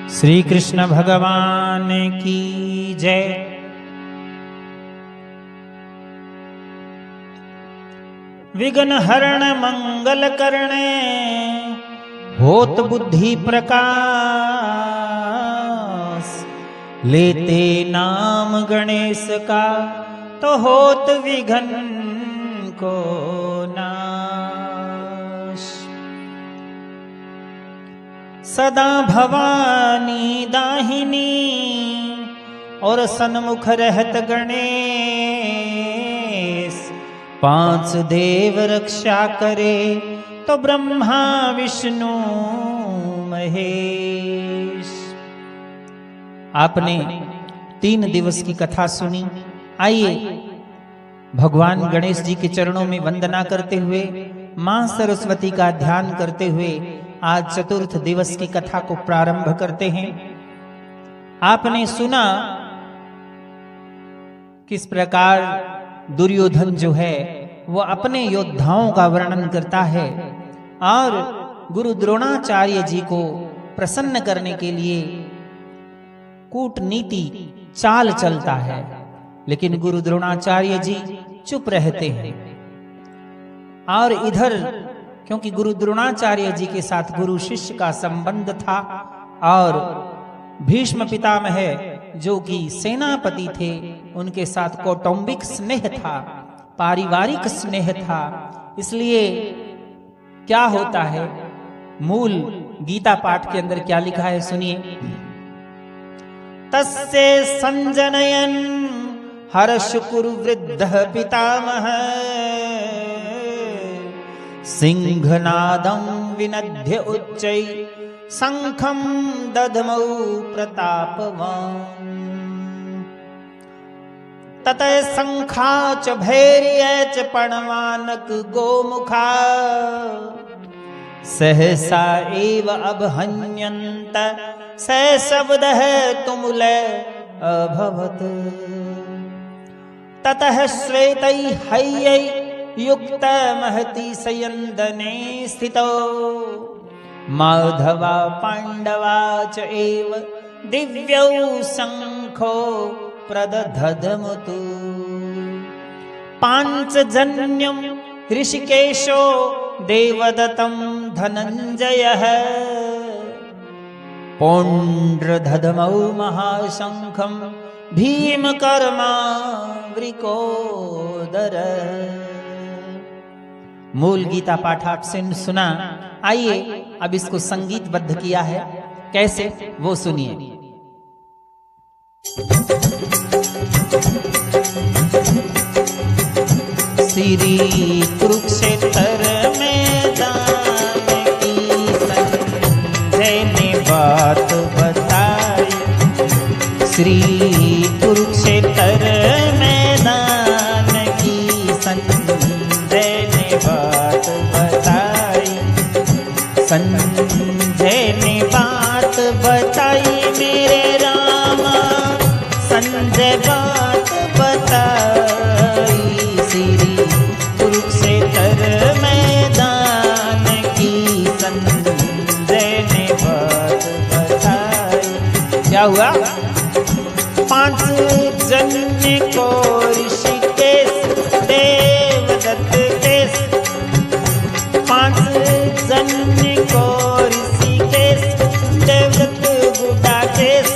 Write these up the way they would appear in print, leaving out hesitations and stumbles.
श्री कृष्ण भगवान की जय। विघ्न हरण मंगल करणे होत बुद्धि प्रकाश। लेते नाम गणेश का तो होत विघ्न को नाश। सदा भवानी दाहिनी और सन्मुख रहत गणेश। पांच देव रक्षा करे तो ब्रह्मा विष्णु महेश। आपने 3 दिवस की कथा सुनी। आइए भगवान गणेश जी के चरणों में वंदना करते हुए, मां सरस्वती का ध्यान करते हुए आज चतुर्थ दिवस की कथा को प्रारंभ करते हैं। आपने सुना किस प्रकार दुर्योधन जो है वो अपने योद्धाओं का वर्णन करता है और गुरु द्रोणाचार्य जी को प्रसन्न करने के लिए कूटनीति चाल चलता है, लेकिन गुरु द्रोणाचार्य जी चुप रहते हैं। और इधर क्योंकि गुरु द्रोणाचार्य जी के साथ गुरु शिष्य का संबंध था और भीष्म पितामह जो कि सेनापति थे उनके साथ कौटुंबिक स्नेह था, पारिवारिक स्नेह था, इसलिए क्या होता है, मूल गीता पाठ के अंदर क्या लिखा है सुनिए। तस्य संजनयन हर्ष कुरु वृद्धः पितामह। सिंहनादं विनद्य उच्चै शंखं दधमौ प्रतापवान्। ततः शंखा च भैर्य च पणवानक गोमुखा। सहसा एव अभहन्यन्त स शब्दः तुमुल अभवत्। ततः श्वेतै हय्यै युक्त महति सयन्दने स्थितो। माधवा पांडवा च एव दिव्यौ शंखो प्रदधदमुतु। पांचजन्यं ऋषिकेशो देवदत्तं धनञ्जयः। पौंड्रधदमौ महाशंखं भीमकर्मा वृकोदर। मूल गीता पाठ आपसे सुना। आइए अब इसको संगीतबद्ध किया है, कैसे वो सुनिए। श्री कुरुक्षेत्र मैदान की संजय ने बात बताई। श्री कुरुक्षेत्र मैदान की संजय ने बात बताई। संजय ने बात बताई मेरे रामा, संजय बात बताई। श्री कुरुक्षेत्र मैदान की संजय ने बात बताई। क्या हुआ? 5 जन्य को ऋषिकेश देवदत्त केश। 5 जन्य को ऋषिकेश देवदत्त गुडाकेश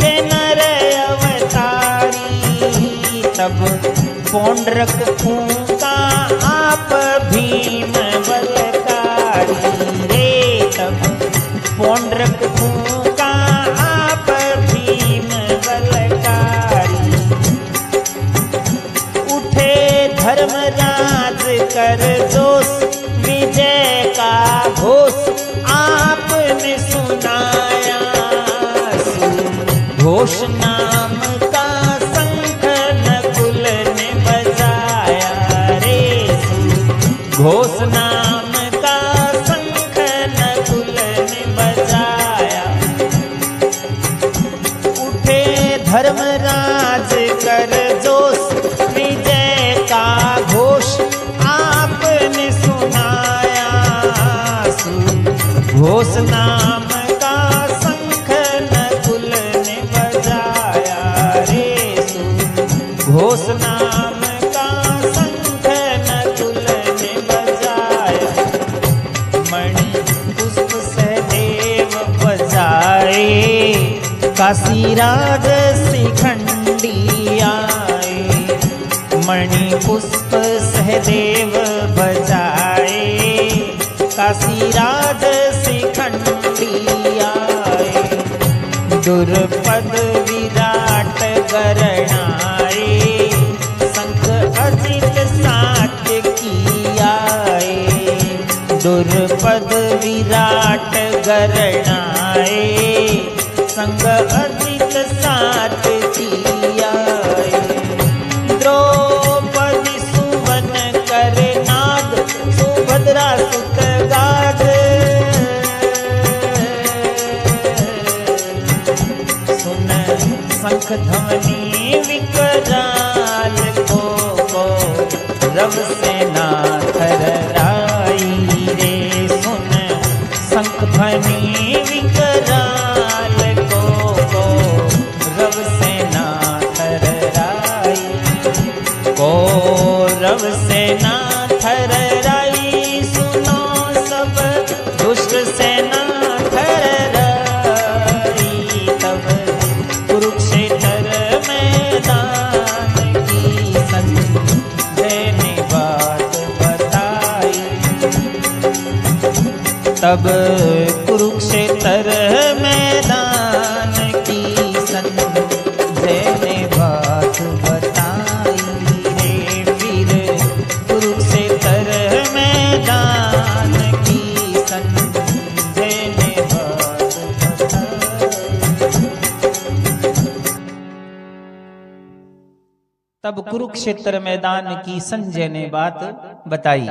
के नर अवतारी। तब पौंड्रक फूंका आप भीम बलकारी रे। तब पौंड्रक फूंका आप भीम बलकारी। उठे धर्मराज कर जोश, विजय का घोष आपने सुनाया। घोष नाम का शंख नकुल ने बजाया रे। घोष नाम का शंख नकुल ने बजाया। उठे धर्मराज कर जोश, विजय का घोष आपने सुनाया। घोष नाम का शंख काशीराज शिखंडी आए, मणि पुष्प सहदेव बजाए। काशीराज शिखंडी आए, दुर्पद विराट गरणाए। शंख अजित सात्यकी आए, दुर्पद विराट गरणाए। संग अजित सात्यकी आए, द्रौपदी सुवन करे नाद। सुभद्रा सुत गाद, सुन शंख ध्वनि विकराल को रव सेना थरराई रे। सुन शंख ध्वनि विकराल को रव सेना थरराई, को रव सेना थरराई। सुनो सब दुष्ट सेना थरराई, तब कुरुक्षेत्र मैदान की संजय ने बात बताई। तब कुरुक्षेत्र मैदान की संजय ने बात बताई रे। फिर कुरुक्षेत्र मैदान की संजय ने बात बताई। तब कुरुक्षेत्र मैदान की संजय ने बात बताई।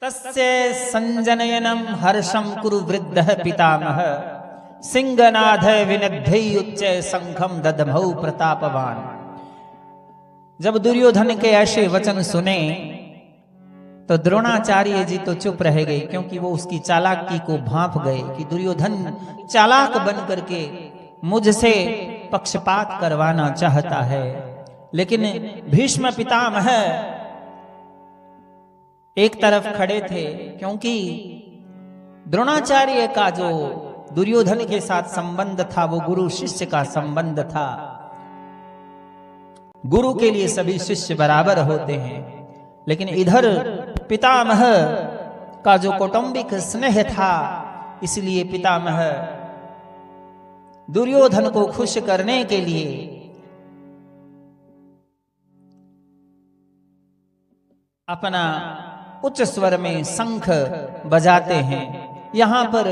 तस्य संजनयनम हर्षम कुरु वृद्धः पितामह। सिंहनाद विनद्युच्च शंखम ददमौ प्रतापवान। जब दुर्योधन के ऐसे वचन सुने तो द्रोणाचार्य जी तो चुप रह गए, क्योंकि वो उसकी चालाकी को भांप गए कि दुर्योधन चालाक बन करके मुझसे पक्षपात करवाना चाहता है। लेकिन भीष्म पितामह एक तरफ खड़े थे, क्योंकि द्रोणाचार्य का जो दुर्योधन के साथ संबंध था वो गुरु शिष्य का संबंध था। गुरु के लिए सभी शिष्य बराबर होते हैं, लेकिन इधर पितामह का जो कौटुंबिक स्नेह था, इसलिए पितामह दुर्योधन को खुश करने के लिए अपना उच्च स्वर में शंख बजाते हैं। यहां पर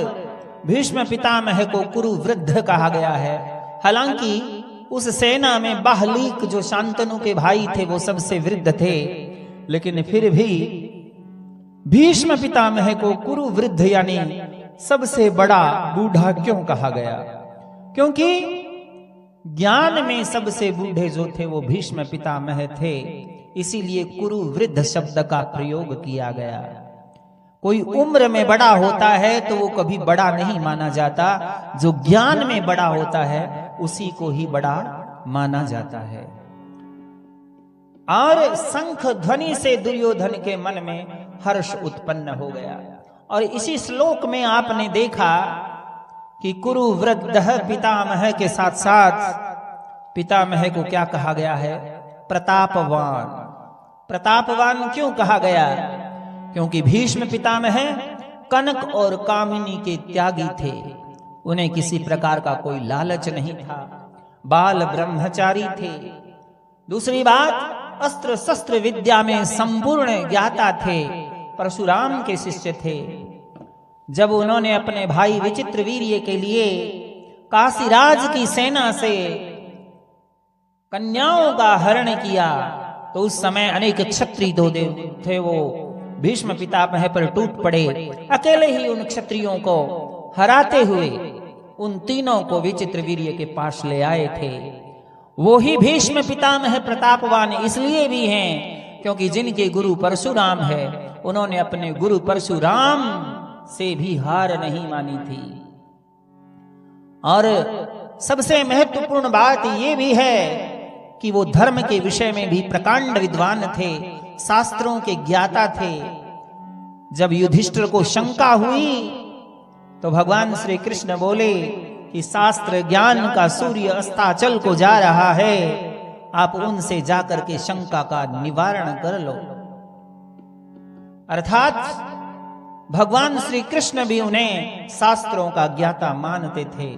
भीष्म पितामह को कुरु वृद्ध कहा गया है। हालांकि उस सेना में बाहलीक जो शांतनु के भाई थे वो सबसे वृद्ध थे, लेकिन फिर भी भीष्म पितामह को कुरु वृद्ध यानी सबसे बड़ा बूढ़ा क्यों कहा गया? क्योंकि ज्ञान में सबसे बूढ़े जो थे वो भीष्म पितामह थे, इसीलिए कुरु वृद्ध शब्द का प्रयोग किया गया। कोई उम्र में बड़ा होता है तो वो कभी बड़ा नहीं माना जाता, जो ज्ञान में बड़ा होता है उसी को ही बड़ा माना जाता है। और शंख ध्वनि से दुर्योधन के मन में हर्ष उत्पन्न हो गया। और इसी श्लोक में आपने देखा कि कुरु वृद्धः पितामह के साथ साथ पितामह को क्या कहा गया है? प्रतापवान। प्रतापवान क्यों कहा गया? क्योंकि भीष्म पितामह कनक और कामिनी के त्यागी थे। उन्हें किसी प्रकार का कोई लालच नहीं था, बाल ब्रह्मचारी थे। दूसरी बात, अस्त्र शस्त्र विद्या में संपूर्ण ज्ञाता थे, परशुराम के शिष्य थे। जब उन्होंने अपने भाई विचित्र वीर्य के लिए काशीराज की सेना से कन्याओं का हरण किया तो उस समय अनेक क्षत्रिय दो देव थे, वो भीष्म पितामह पर टूट पड़े। अकेले ही उन क्षत्रियों को हराते हुए उन तीनों को विचित्र वीर्य के पास ले आए थे। वो ही भीष्म पितामह प्रतापवान इसलिए भी हैं क्योंकि जिनके गुरु परशुराम है, उन्होंने अपने गुरु परशुराम से भी हार नहीं मानी थी। और सबसे महत्वपूर्ण बात ये भी है कि वो धर्म के विषय में भी प्रकांड विद्वान थे, शास्त्रों के ज्ञाता थे। जब युधिष्ठिर को शंका हुई तो भगवान श्री कृष्ण बोले कि शास्त्र ज्ञान का सूर्य अस्ताचल को जा रहा है, आप उनसे जाकर के शंका का निवारण कर लो। अर्थात भगवान श्री कृष्ण भी उन्हें शास्त्रों का ज्ञाता मानते थे,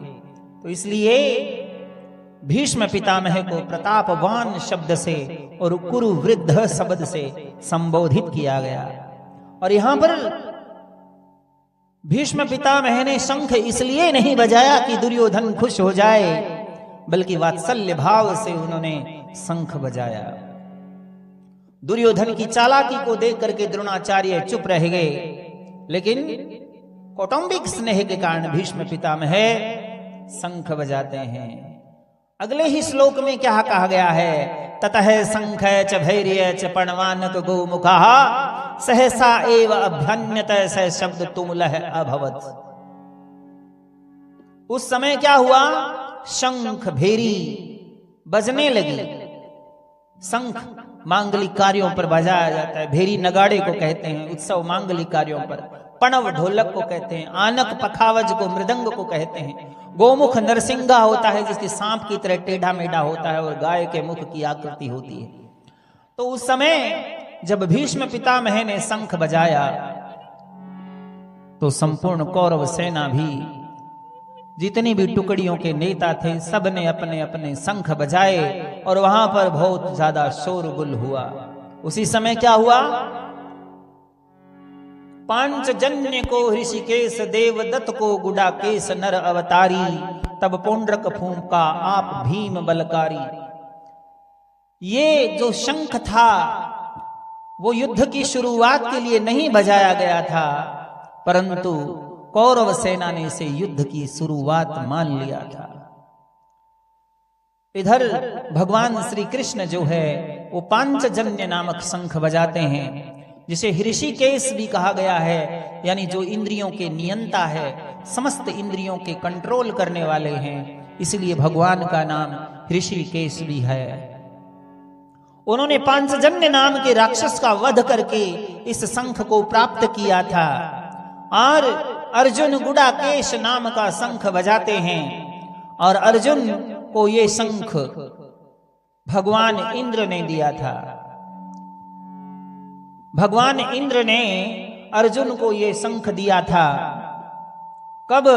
तो इसलिए भीष्म पितामह को प्रतापवान शब्द से और कुरु वृद्ध शब्द से संबोधित किया गया। और यहां पर भीष्म पितामह ने शंख इसलिए नहीं बजाया कि दुर्योधन खुश हो जाए, बल्कि वात्सल्य भाव से उन्होंने शंख बजाया। दुर्योधन की चालाकी को देख करके द्रोणाचार्य चुप रह गए, लेकिन कौटुंबिक स्नेह के कारण भीष्म पितामह शंख बजाते हैं। अगले ही श्लोक में क्या कहा गया है? ततः शंख च भैर्य च पणवानक गोमुखा सहसा एव अभ्यन्यत स शब्द तुमुलः अभवत्। उस समय क्या हुआ? शंख भेरी बजने लगी। शंख मांगलिक कार्यों पर बजाया जाता है, भेरी नगाड़े को कहते हैं उत्सव मांगलिक कार्यों पर, पणव ढोलक को कहते हैं, आनक पखावज को मृदंग को कहते हैं, गोमुख नरसिंगा होता है जिसकी सांप की तरह टेढ़ा मेढ़ा होता है और गाय के मुख की आकृति होती है। तो उस समय जब भीष्म पितामह ने शंख बजाया तो संपूर्ण कौरव सेना भी, जितनी भी टुकड़ियों के नेता थे, सब ने अपने अपने शंख बजाए और वहां पर बहुत ज्यादा शोरगुल हुआ। उसी समय क्या हुआ? पांचजन्य को ऋषिकेश देवदत्त को गुडाकेश नर अवतारी, तब पुंड्रक फूंका आप भीम बलकारी। ये जो शंख था वो युद्ध की शुरुआत के लिए नहीं बजाया गया था, परंतु कौरव सेना ने इसे युद्ध की शुरुआत मान लिया था। इधर भगवान श्री कृष्ण जो है वो पांचजन्य नामक शंख बजाते हैं, जिसे ऋषिकेश भी कहा गया है, यानी जो इंद्रियों के नियंता है, समस्त इंद्रियों के कंट्रोल करने वाले हैं, इसलिए भगवान का नाम ऋषिकेश भी है। उन्होंने पांचजन्य नाम के राक्षस का वध करके इस शंख को प्राप्त किया था और अर्जुन गुडाकेश नाम का शंख बजाते हैं। और अर्जुन को ये शंख भगवान इंद्र ने दिया था। भगवान इंद्र ने अर्जुन को ये शंख दिया था। कब?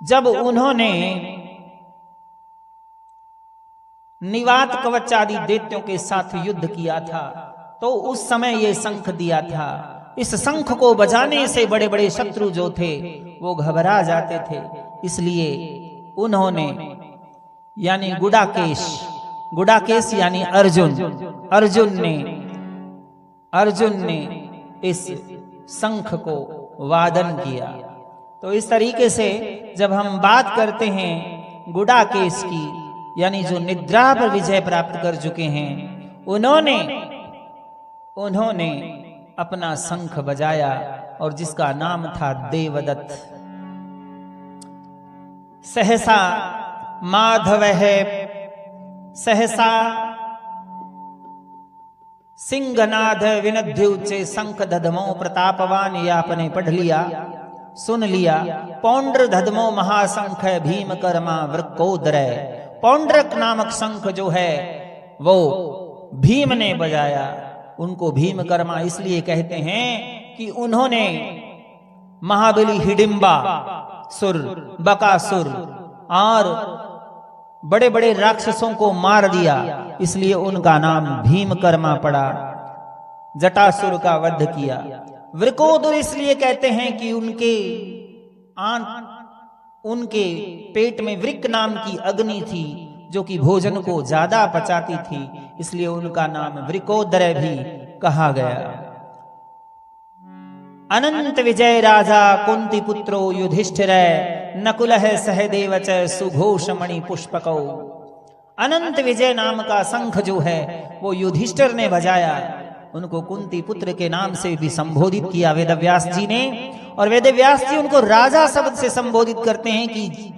जब उन्होंने निवात कवच आदि दैत्यों के साथ युद्ध किया था, तो उस समय ये शंख दिया था। इस शंख को बजाने से बड़े बड़े शत्रु जो थे वो घबरा जाते थे, इसलिए उन्होंने, यानी गुडाकेश यानी अर्जुन ने इस शंख को वादन किया। तो इस तरीके से जब हम बात करते हैं गुडाकेश की, यानी जो निद्रा पर विजय प्राप्त कर चुके हैं, उन्होंने अपना शंख बजाया और जिसका नाम था देवदत्त। सहसा माधव है, सहसा सिंहनाद विनद्युचे शंख धधमो प्रतापवान। ये आपने पढ़ लिया, सुन लिया। पौंड्र धधमो महाशंख भीम कर्मा वृकोदरय। पौंड्रक नामक शंख जो है वो भीम ने बजाया। उनको भीम कर्मा इसलिए कहते हैं कि उन्होंने महाबली हिडिंबा सुर, बकासुर और बड़े बड़े राक्षसों को मार दिया, इसलिए उनका नाम भीमकर्मा पड़ा। जटासुर का वध किया। वृकोदर इसलिए कहते हैं कि उनके पेट में वृक नाम की अग्नि थी जो कि भोजन को ज्यादा पचाती थी, इसलिए उनका नाम वृकोदर भी कहा गया। अनंत विजय राजा कुंती पुत्रो युधिष्ठिर नकुलः सहदेव च सुघोषमणि पुष्पकौ। अनंत विजय नाम का शंख जो है वो युधिष्ठिर ने बजाया। उनको कुंती पुत्र के नाम से भी संबोधित किया वेदव्यास जी ने, और वेदव्यास जी उनको राजा शब्द से संबोधित करते हैं कि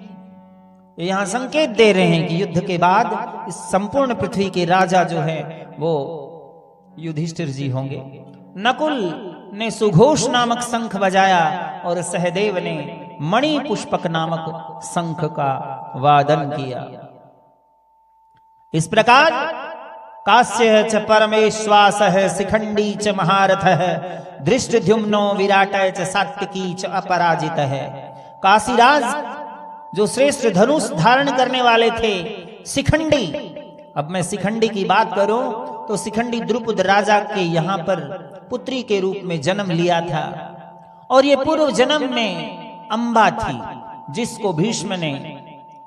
यहां संकेत दे रहे हैं कि युद्ध के बाद इस संपूर्ण पृथ्वी के राजा जो है वो युधिष्ठिर जी होंगे। नकुल ने सुघोष नामक शंख बजाया और सहदेव ने मणि पुष्पक नामक शंख का वादन किया। इस प्रकार कास्य च परमेश्वास शिखंडी च महारथ दृष्टद्युम्नो विराट च सात्विकी च अपराजित है। काशीराज जो श्रेष्ठ धनुष धारण करने वाले थे शिखंडी, अब मैं शिखंडी की बात करूं तो शिखंडी द्रुपद राजा के यहां पर पुत्री के रूप में जन्म लिया था, और ये पूर्व जन्म में अंबा थी जिसको भीष्म ने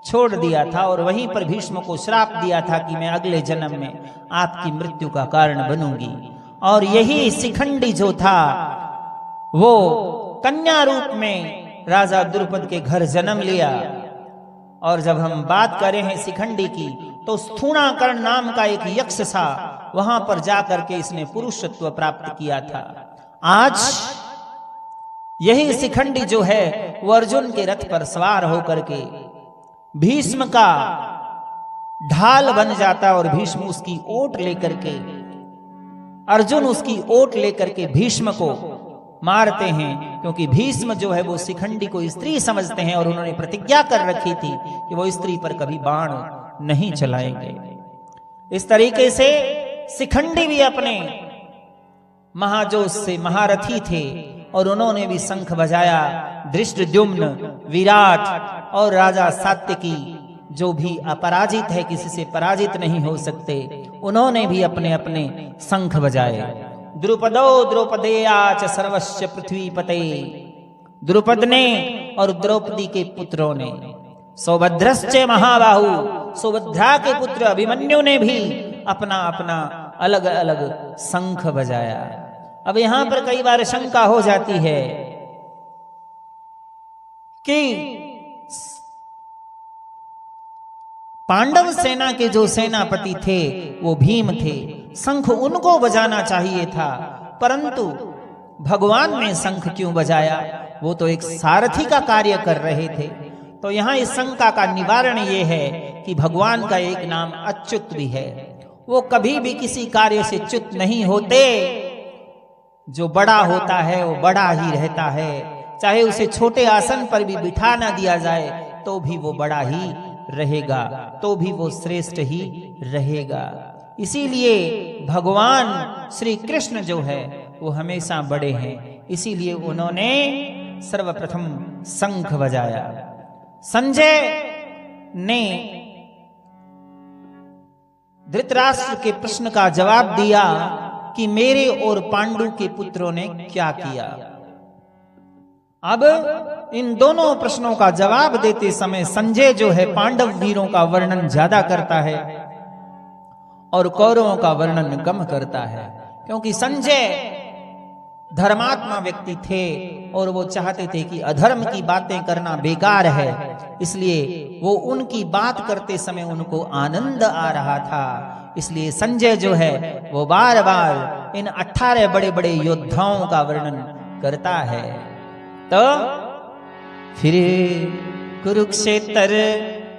छोड़ दिया था, और वहीं पर भीष्म को श्राप दिया था कि मैं अगले जन्म में आपकी मृत्यु का कारण बनूंगी। और यही शिखंडी जो था वो कन्या रूप में राजा द्रुपद के घर जन्म लिया। और जब हम बात करें हैं शिखंडी की तो स्थूणाकर्ण नाम का एक यक्ष था, वहां पर जाकर के इसने पुरुषत्व प्राप्त किया था। आज यही शिखंडी जो है वो अर्जुन के रथ पर सवार होकर के भीष्म का ढाल बन जाता, और भीष्म उसकी ओट लेकर के अर्जुन उसकी ओट लेकर के भीष्म को मारते हैं, क्योंकि भीष्म जो है वो शिखंडी को स्त्री समझते हैं और उन्होंने प्रतिज्ञा कर रखी थी कि वो स्त्री पर कभी बाण नहीं चलाएंगे। इस तरीके से शिखंडी भी अपने महाजोश से महारथी थे और उन्होंने भी शंख बजाया। दृष्टद्युम्न, विराट और राजा सात्विकी जो भी अपराजित है, किसी से पराजित नहीं हो सकते, उन्होंने भी अपने अपने शंख बजाए। द्रुपदो द्रौपदेया च सर्वस्य पृथ्वीपते, द्रुपद ने और द्रौपदी के पुत्रों ने, सौभद्रश्च महाबाहु, सौभद्रा के पुत्र अभिमन्यु ने भी अपना अपना अलग अलग शंख बजाया। अब यहां पर कई बार शंका हो जाती है कि पांडव सेना के जो सेनापति थे वो भीम थे, शंख उनको बजाना चाहिए था, परंतु भगवान ने शंख क्यों बजाया? वो तो एक सारथी का कार्य कर रहे थे। तो यहां इस शंका का निवारण ये है कि भगवान का एक नाम अच्युत भी है, वो कभी भी किसी कार्य से च्युत नहीं होते। जो बड़ा होता है वो बड़ा ही रहता है, चाहे उसे छोटे आसन पर भी बिठा ना दिया जाए तो भी वो बड़ा ही रहेगा, तो भी वो श्रेष्ठ ही रहेगा। इसीलिए भगवान श्री कृष्ण जो है वो हमेशा बड़े हैं, इसीलिए उन्होंने सर्वप्रथम शंख बजाया। संजय ने धृतराष्ट्र के प्रश्न का जवाब दिया कि मेरे और पांडु के पुत्रों ने क्या किया। अब इन दोनों प्रश्नों का जवाब देते समय संजय जो है पांडव वीरों का वर्णन ज्यादा करता है और कौरवों का वर्णन कम करता है, क्योंकि संजय धर्मात्मा व्यक्ति थे और वो चाहते थे कि अधर्म की बातें करना बेकार है, इसलिए वो उनकी बात करते समय उनको आनंद आ रहा था। इसलिए संजय जो है वो बार बार इन 18 बड़े बड़े योद्धाओं का वर्णन करता है। तो फिर कुरुक्षेत्र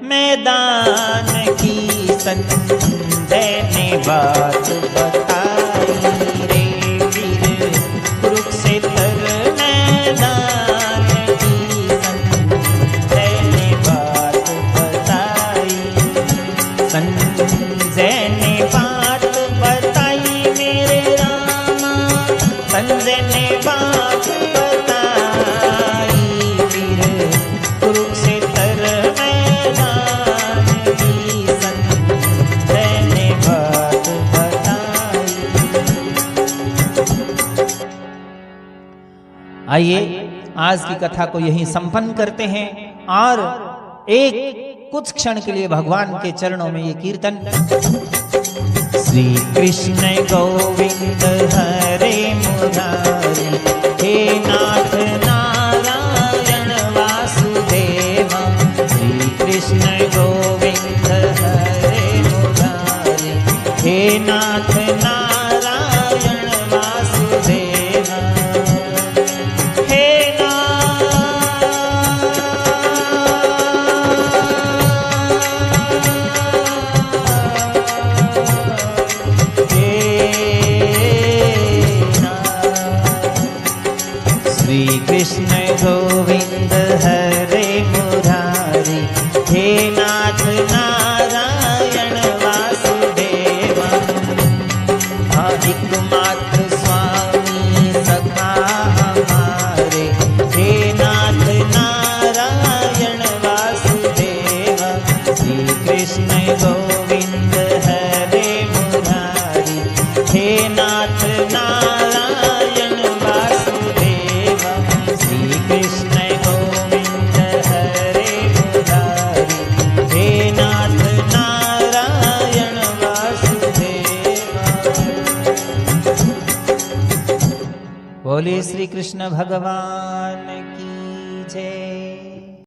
मैदान की संजय ने बात बताई रे, फिर कुरुक्षेत्र मैदान की संजय ने बात बताई, संजय ने बात बताई मेरे रामा, संजय ने बात बताई, फिर कुरुक्षेत्र मैदान की संजय ने बात बताई। आइए आज की कथा को यहीं संपन्न करते हैं और एक कुछ क्षण के लिए भगवान के चरणों में ये कीर्तन। श्री कृष्ण गोविंद हरे मुरारी, हे नाथ नारायण वासुदेवा, श्री कृष्ण गोविंद हरे मुरारी, हे नाथ नारायण वासुदेवा, हे कृष्ण गोविंद हरे मुरारी, हे नाथ नारायण वासुदेव। श्री कृष्ण गोविंद हरे मुरारी, हे नाथ नारायण वासुदेव। बोले श्री कृष्ण भगवान की जय।